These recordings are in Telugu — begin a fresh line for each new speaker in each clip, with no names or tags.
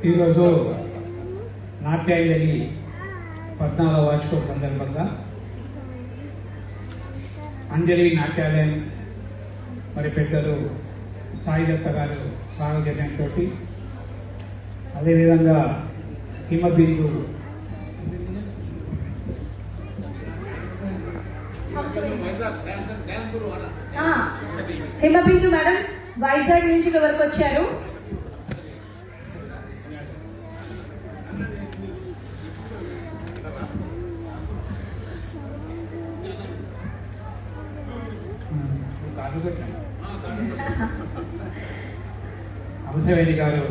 ఈరోజు నాట్యాంజలి 14వ వార్షికోత్సవం సందర్భంగా అంజలి నాట్యాలయం మరి పెద్దలు సాయి దత్త గారు సాహచర్యంతో అదేవిధంగా హిమబిందు
హిమబిందు మేడం వైజాగ్ నుంచి వరకు వచ్చారు.
అవసవేణి గారు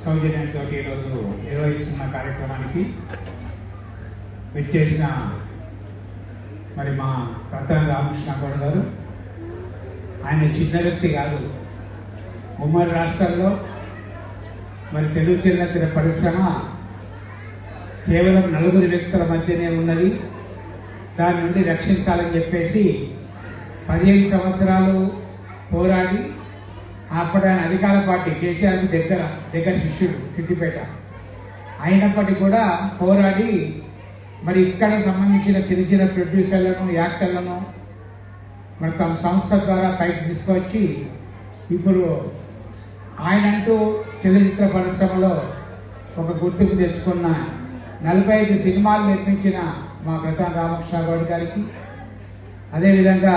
సౌజన్యంతో ఈరోజు నిర్వహిస్తున్న కార్యక్రమానికి విచ్చేసిన మరి మా ప్రధాన రామకృష్ణ గౌడ్ గారు, ఆయన చిన్న వ్యక్తి కాదు. ఉమ్మడి రాష్ట్రాల్లో మరి తెలుగు చలనచిత్ర పరిశ్రమ కేవలం 4 వ్యక్తుల మధ్యనే ఉన్నది. దాని నుండి రక్షించాలని చెప్పేసి 15 సంవత్సరాలు పోరాడి అప్పుడు ఆయన అధికార పార్టీ కేసీఆర్కి దగ్గర శిష్యుడు సిద్దిపేట అయినప్పటికీ కూడా పోరాడి మరి ఇక్కడ సంబంధించిన చిన్న చిన్న ప్రొడ్యూసర్లను యాక్టర్లను మరి తమ సంస్థ ద్వారా పైకి తీసుకొచ్చి ఇప్పుడు ఆయనంటూ చలనచిత్ర పరిశ్రమలో ఒక గుర్తింపు తెచ్చుకున్న 45 సినిమాలు నిర్మించిన మా ప్రధాన రామకృష్ణ గౌడ్ గారికి, అదేవిధంగా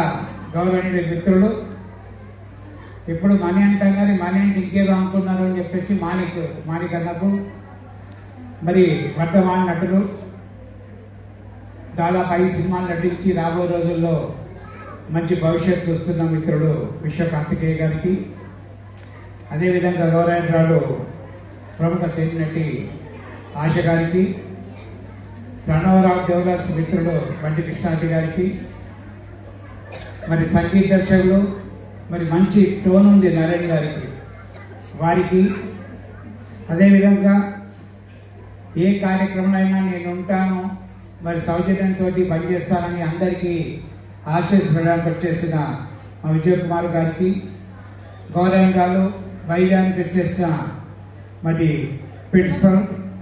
గౌరవనీయ మిత్రుడు ఇప్పుడు మనీ అంటాం కానీ మనీ అంటే ఇంకేదో అనుకున్నారు అని చెప్పేసి మాణిక్ అన్నకు, మరి వర్ధమాన నటులు దాదాపు 5 సినిమాలు నటించి రాబోయే రోజుల్లో మంచి భవిష్యత్తు వస్తున్న మిత్రుడు విశ్వకార్తికేయ గారికి, అదేవిధంగా గౌరవేంద్రాలు ప్రముఖ సినీ నటి ఆశ గారికి, ప్రణవరావు దేవదాస్ మిత్రుడు బండి కృష్ణారెడ్డి గారికి, మరి సంగీత దర్శకులు మరి మంచి టోన్ ఉంది నరేన్ గారికి, వారికి, అదేవిధంగా ఏ కార్యక్రమంలో నేను ఉంటాను మరి సౌజన్యంతో పనిచేస్తానని అందరికీ ఆశీస్సులకు వచ్చేసిన మా విజయ్ కుమార్ గారికి, గౌరవంగాలు వైద్యానికి వచ్చేసిన మరి ప్రిన్సిపల్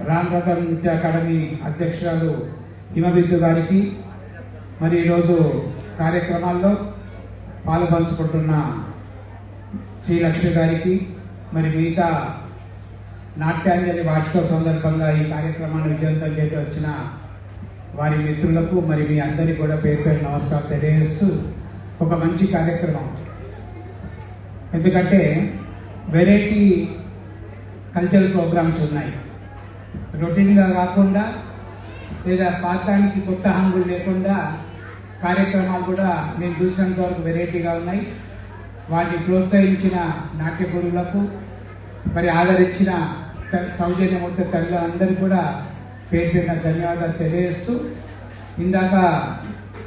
రామరథ నృత్య అకాడమీ అధ్యక్షురాలు హిమబిందు గారికి, మరి ఈరోజు కార్యక్రమాల్లో పాలుపంచుకుంటున్న శ్రీలక్ష్మి గారికి, మరి మిగతా నాట్యాంజలి వార్షికోత్సవం సందర్భంగా ఈ కార్యక్రమాన్ని విజయవంతం చేసి వచ్చిన వారి మిత్రులకు మరి మీ అందరికీ కూడా పేరు పేరు నమస్కారం తెలియజేస్తూ, ఒక మంచి కార్యక్రమం. ఎందుకంటే వెరైటీ కల్చరల్ ప్రోగ్రామ్స్ ఉన్నాయి. రొటీన్గా కాకుండా లేదా పాత్రానికి కొత్త హంగులు లేకుండా కార్యక్రమాలు కూడా నేను చూసినంత వరకు వెరైటీగా ఉన్నాయి. వాటిని ప్రోత్సహించిన నాట్య గురువులకు, మరి ఆదరించిన సౌజన్యమూర్తి తల్లులందరికీ కూడా పేరు పెట్టిన ధన్యవాదాలు తెలియజేస్తూ, ఇందాక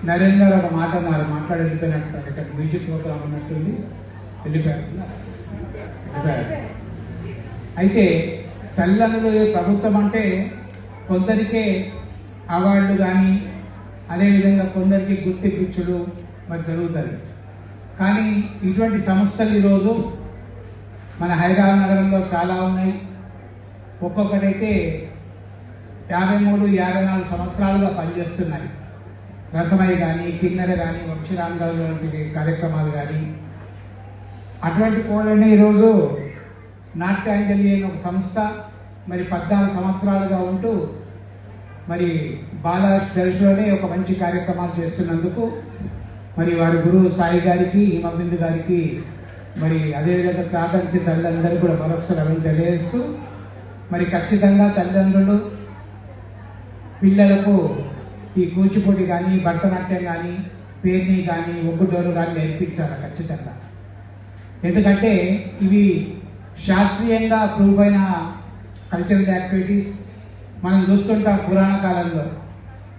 నరేంద్ర గారు ఒక మాట అన్నారు, వెళ్ళిపోయినట్టు ఇక్కడ మ్యూజిక్ ప్రోగ్రామ్ ఉన్నట్టుంది, వెళ్ళిపోయారు. అయితే తల్లిదండ్రులు ప్రభుత్వం అంటే కొందరికే అవార్డులు కానీ అదేవిధంగా కొందరికి గుర్తింపుచ్చుడు మరి జరుగుతుంది. కానీ ఇటువంటి సమస్యలు ఈరోజు మన హైదరాబాద్ నగరంలో చాలా ఉన్నాయి. ఒక్కొక్కటైతే 53, 54 సంవత్సరాలుగా పనిచేస్తున్నాయి. రసమయ్య కానీ, కిన్నెర కానీ, వంశీరామ్ గారు వంటి కార్యక్రమాలు కానీ, అటువంటి కోళ్ళని ఈరోజు నాట్యాంజలి అనే ఒక సంస్థ మరి 14 సంవత్సరాలుగా ఉంటూ మరి బాలా దర్శలోనే ఒక మంచి కార్యక్రమాలు చేస్తున్నందుకు మరి వారి గురువు సాయి గారికి, హిమబిందు గారికి, మరి అదేవిధంగా ప్రార్థించే తల్లిదండ్రులు కూడా మరొకసారి తెలియజేస్తూ, మరి ఖచ్చితంగా తల్లిదండ్రులు పిల్లలకు ఈ కూచిపూడి కానీ, భరతనాట్యం కానీ, పేర్ని కానీ, ఒగ్గుడోలు కానీ నేర్పించాలి ఖచ్చితంగా. ఎందుకంటే ఇవి శాస్త్రీయంగా ప్రూవ్ అయిన కల్చరల్ యాక్టివిటీస్. మనం చూస్తుంటాం పురాణ కాలంలో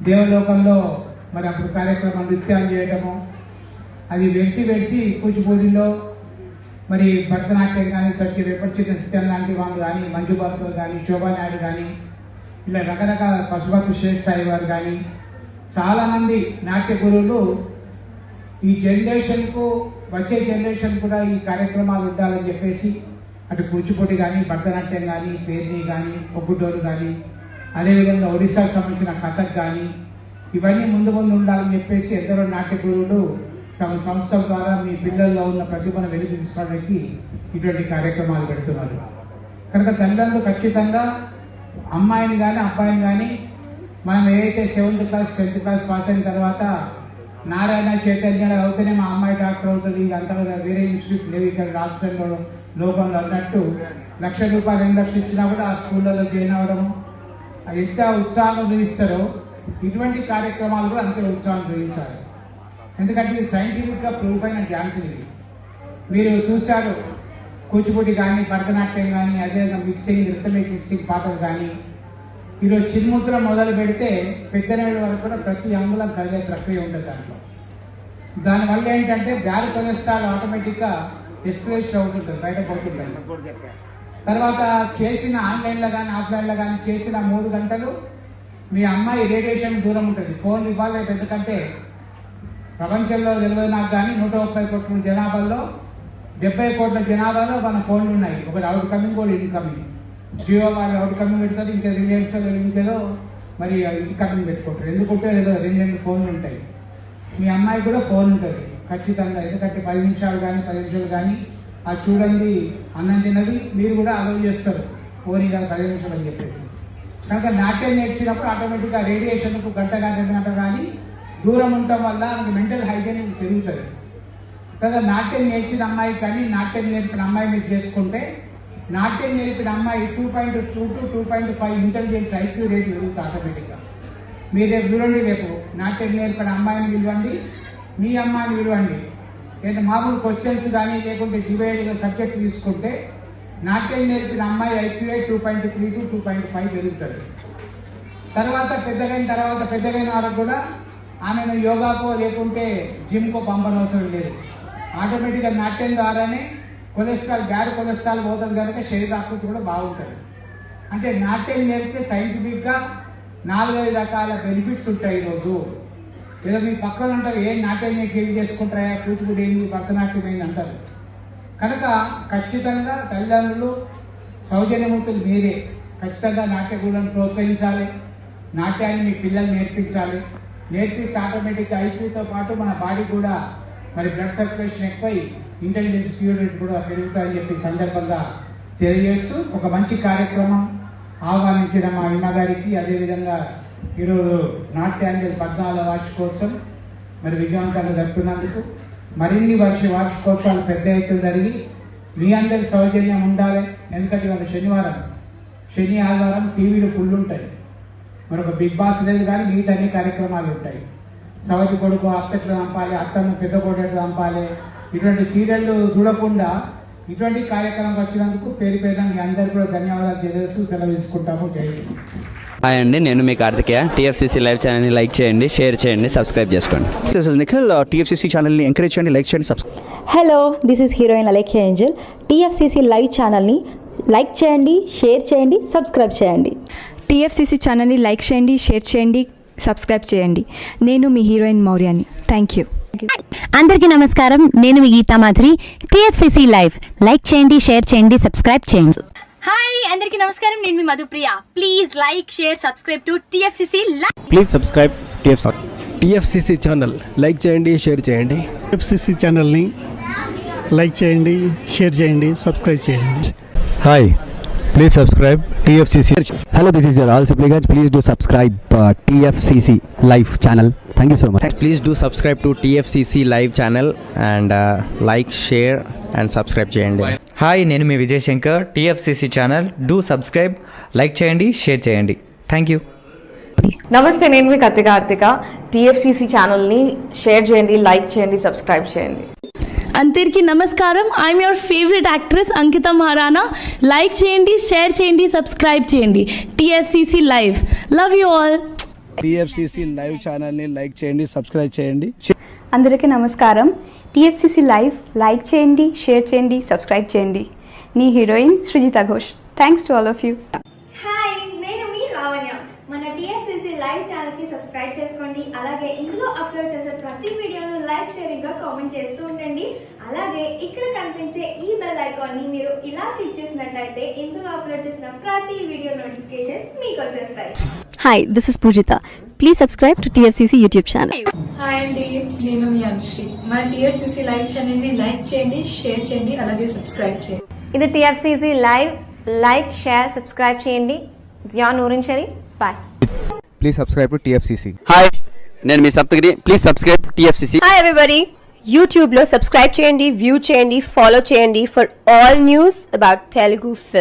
దేవలోకంలో మరి అప్పుడు కార్యక్రమం నృత్యాలు చేయడము, అది వెలిసి కూచిపూడిలో మరి భరతనాట్యం కానీ, సత్య విపర్చిత నృత్యం లాంటి వాళ్ళు కానీ, మంజు బాబు కానీ, శోభానాయుడు కానీ, ఇలా రకరకాల పశుపతి శేష్ సాయి వారు కానీ చాలామంది నాట్య గురువులు ఈ జనరేషన్కు వచ్చే జనరేషన్ కూడా ఈ కార్యక్రమాలు ఉండాలని చెప్పేసి అటు కూచిపూడి కానీ, భరతనాట్యం కానీ, పేర్ని కానీ, ఒగ్గుటోలు కానీ, అదేవిధంగా ఒడిశాకు సంబంధించిన కథక్ కానీ ఇవన్నీ ముందు ఉండాలని చెప్పేసి ఎందరో నాట్య గురువులు తమ సంస్థల ద్వారా మీ పిల్లల్లో ఉన్న ప్రతిభను వెలుగు తీసుకోవడానికి ఇటువంటి కార్యక్రమాలు పెడుతున్నారు. కనుక తల్లిదండ్రులు ఖచ్చితంగా అమ్మాయిని కానీ అబ్బాయిని కానీ మనం ఏదైతే 7th class 10th class pass అయిన తర్వాత నారాయణ చైతన్య అవుతేనే మా అమ్మాయి డాక్టర్ అవుతుంది, అంతగా వేరే ఇన్స్టిట్యూట్ లేవు ఇక్కడ రాష్ట్రంలో లోకంలో అన్నట్టు ₹1,00,000 2 లక్షలు ఇచ్చినా కూడా ఆ స్కూళ్ళలో జాయిన్ అవ్వడం ఎంత ఉత్సాహం చూపిస్తారో ఇటువంటి కార్యక్రమాలు కూడా అంతే ఉత్సాహం చూపించాలి. ఎందుకంటే ఇది సైంటిఫిక్గా ప్రూఫ్ అయిన డ్యాన్స్ ఇది. మీరు చూశారు కూచిపూడి కానీ, భరతనాట్యం కానీ, అదేవిధంగా మిక్సింగ్, రిథమిక్ మిక్సింగ్ పాటలు కానీ, ఈరోజు చిన్ముద్ర మొదలు పెడితే పెద్దనేడు వరకు కూడా ప్రతి అంగుళం కదిలే ప్రక్రియ ఉంటుంది దాంట్లో. దానివల్ల ఏంటంటే బ్యాడ్ కొలెస్ట్రాల్ ఆటోమేటిక్గా ఎస్కలేషన్ అవుతుంటుంది, బయట పడుతుంటుంది. తర్వాత చేసిన ఆన్లైన్లో కానీ ఆఫ్లైన్లో కానీ చేసిన 3 గంటలు మీ అమ్మాయి రేడియేషన్ దూరం ఉంటుంది. ఫోన్ ఇవ్వాలి, ఎందుకంటే ప్రపంచంలో తెలియదు నాకు కానీ 130 కోట్ల జనాభాలో 70 కోట్ల జనాభాలో మన ఫోన్లు ఉన్నాయి. ఒకటి అవుట్ కమింగ్, ఒకటి ఇన్ కమింగ్. జియో వాళ్ళు అవుట్ కమింగ్ పెడతారు, ఇంకా రిలయన్స్ ఇంకేదో మరి ఇన్ కమింగ్ పెట్టుకుంటారు. ఎందుకంటే ఏదో 2 ఫోన్లు ఉంటాయి. మీ అమ్మాయి కూడా ఫోన్ ఉంటుంది ఖచ్చితంగా. ఎందుకంటే 10 నిమిషాలు కానీ 10 నిమిషాలు కానీ అది చూడండి, అన్నం తిన్నది మీరు కూడా అలవ్ చేస్తారు, ఫోన్ కాదు 10 నిమిషాలు అని చెప్పేసి. కనుక నాట్యం నేర్చినప్పుడు ఆటోమేటిక్గా రేడియేషన్కు గంట కానీ దూరం ఉండటం వల్ల మనకి మెంటల్ హైజీన్ పెరుగుతుంది. కదా నాట్యం నేర్చిన అమ్మాయి కానీ నాట్యం నేర్పిన అమ్మాయి మీరు చేసుకుంటే నాట్యం నేర్పిన అమ్మాయి 2.2 to 2.5 ఇంటెలిజెన్స్ ఐక్యూ రేట్ పెరుగుతుంది ఆటోమేటిక్గా. మీరు రేపు చూడండి, రేపు నాట్యం నేర్పిన అమ్మాయిని పిలవండి, మీ అమ్మాయిని పిలవండి. లేదా మామూలు క్వశ్చన్స్ కానీ లేకుంటే డివైడ్ సబ్జెక్ట్ తీసుకుంటే నాట్యం నేర్పిన అమ్మాయి ఐక్యూఐ 2.3 to 2.5 పెరుగుతుంది. తర్వాత పెద్దగైన వరకు కూడా ఆమెను యోగాకో లేకుంటే జిమ్కో పంపనవసరం లేదు. ఆటోమేటిక్గా నాట్యం ద్వారానే బ్యాడ్ కొలెస్ట్రాల్ పోతుంది కనుక శరీరాకృతి కూడా బాగుంటుంది. అంటే నాట్యం నేర్పితే సైంటిఫిక్గా 4-5 రకాల బెనిఫిట్స్ ఉంటాయి. ఈరోజు ఏదో మీ పక్కన ఉంటారు, ఏం నాట్యం చేంజ్ చేసుకుంటారా, కూచిపూడి ఏంది, భరతనాట్యం ఏంది అంటారు. కనుక ఖచ్చితంగా తల్లిదండ్రులు సౌజన్యమూర్తులు మీరే ఖచ్చితంగా నాట్య గురువులను ప్రోత్సహించాలి. నాట్యాన్ని మీ పిల్లలు నేర్పించాలి. నేర్పిస్తే ఆటోమేటిక్గా ఐక్యూతో పాటు మన బాడీ కూడా మరి బ్లడ్ సర్క్యులేషన్ ఎక్కువై ఇంటెలిజెన్స్ ప్యూరిటీ కూడా పెరుగుతాయని చెప్పి సందర్భంగా తెలియజేస్తూ ఒక మంచి కార్యక్రమం ఆహ్వానించిన మా ఇమ్మ గారికి, అదేవిధంగా ఈరోజు నాట్యాంజలి 14వ వార్షికోత్సవం మరి విజయవంతంగా జరుపుతున్నందుకు మరిన్ని వార్షికోత్సవాలు పెద్ద ఎత్తున జరిగి మీ అందరి సౌజన్యం ఉండాలి. ఎందుకంటే వాళ్ళ శని ఆదివారం టీవీలు ఫుల్ ఉంటాయి. మరొక బిగ్ బాస్ లేదు కానీ మిగతా అన్ని కార్యక్రమాలు ఉంటాయి. సవతి కొడుకు అత్తట్లు చంపాలి, అత్తమ్మ పెద్ద కొడుకు చంపాలి, ఇటువంటి సీరియళ్ళు చూడకుండా ఇటువంటి కార్యక్రమం వచ్చినందుకు పేరున మీ అందరికీ కూడా ధన్యవాదాలు తెలియజేస్తూ సెలవు తీసుకుంటాము. జై హింద్.
హాయ్ అండి, నేను మీ కార్తికేయ. టీఎఫ్సీసీ లైవ్ ఛానల్ని లైక్ చేయండి, షేర్ చేయండి, సబ్స్క్రైబ్ చేసుకోండి.
This is Nikhil. టీఎఫ్సీసీ ఛానల్ని ఎంకరేజ్ చేయండి, లైక్ చేయండి, subscribe.
Hello, this is heroine Alekhya Angel. TFCC live ఛానల్ని లైక్ చేయండి, షేర్ చేయండి, సబ్స్క్రైబ్ చేయండి.
టీఎఫ్సీసీ ఛానల్ని లైక్ చేయండి, షేర్ చేయండి, సబ్స్క్రైబ్ చేయండి. నేను మీ హీరోయిన్ మౌర్యాని. Thank you.
అందరికీ నమస్కారం, నేను మీ Geetha Madhuri. TFCC live like చేయండి, షేర్ చేయండి, సబ్స్క్రైబ్ చేయండి.
హాయ్ అందరికీ నమస్కారం, నేను మీ Madhupriya. Please like, share, subscribe to TFCC live.
Please subscribe
TFCC channel like చేయండి, షేర్ చేయండి.
టీఎఫ్సీసీ ఛానల్ని లైక్ చేయండి, షేర్ చేయండి, సబ్స్క్రైబ్ చేయండి.
Hi, please subscribe TFCC.
Hello, this is your all supplicants. Please do subscribe TFCC live channel. Thank you so much.
Please do subscribe to TFCC live channel and like, share and subscribe చేయండి.
హాయ్, నేను మీ Vijay Shankar. TFCC channel do subscribe, like చేయండి, షేర్ చేయండి. Thank you.
నమస్తే, నేను మీ కార్తిక. టీఎఫ్సీసీ ఛానల్ని షేర్ చేయండి, లైక్ చేయండి, సబ్స్క్రైబ్ చేయండి.
అందరికీ నమస్కారం, I'm your favourite actress Ankita Maharana. Like చేయండి, షేర్ చేయండి, సబ్స్క్రైబ్ చేయండి. TFCC live. Love you all.
TFCC live ఛానల్ని లైక్ చేయండి, సబ్స్క్రైబ్ చేయండి.
అందరికీ నమస్కారం. టీఎఫ్సీసీ లైవ్ లైక్ చేయండి, షేర్ చేయండి, సబ్స్క్రైబ్ చేయండి. నీ heroine Srujitha Ghosh. Thanks to all of you.
Hi, నేను మీ లావణ్య. మన టీఎఫ్సీసీ లైవ్ ఛానల్ కి సబ్స్క్రైబ్ చేసుకోండి.
అలాగే ఇందులో అప్లోడ్ చేసే ప్రతి వీడియోను లైక్, షేరింగ్గా కామెంట్ చేస్తూ ఉండండి. అలాగే ఇక్కడ కనిపించే ఈ బెల్ ఐకాన్ని మీరు ఇలా క్లిక్ చేసినట్టయితే ఇందులో అప్లోడ్ చేసిన ప్రతి వీడియో నోటిఫికేషన్స్ మీకు వచ్చేస్తాయి.
Hi, this is Poojitha. Please subscribe to TFCC YouTube channel.
Hi అండి, నేను మీ అనుశ్రీ. మన టీఎఫ్సీసీ లైవ్ ఛానల్ని లైక్ చేయండి, షేర్ చేయండి, అలాగే సబ్స్క్రైబ్ చేయండి.
ఇది TFCC live. Like, share, subscribe చేయండి. Jiya Noorin Shari. Bye.
Please subscribe to TFCC.
Hi, నేను మీ Saptagiri. Please subscribe TFCC.
Hi everybody, యూట్యూబ్లో సబ్స్క్రైబ్ చేయండి, వ్యూ చేయండి, ఫాలో చేయండి for all news about Telugu film.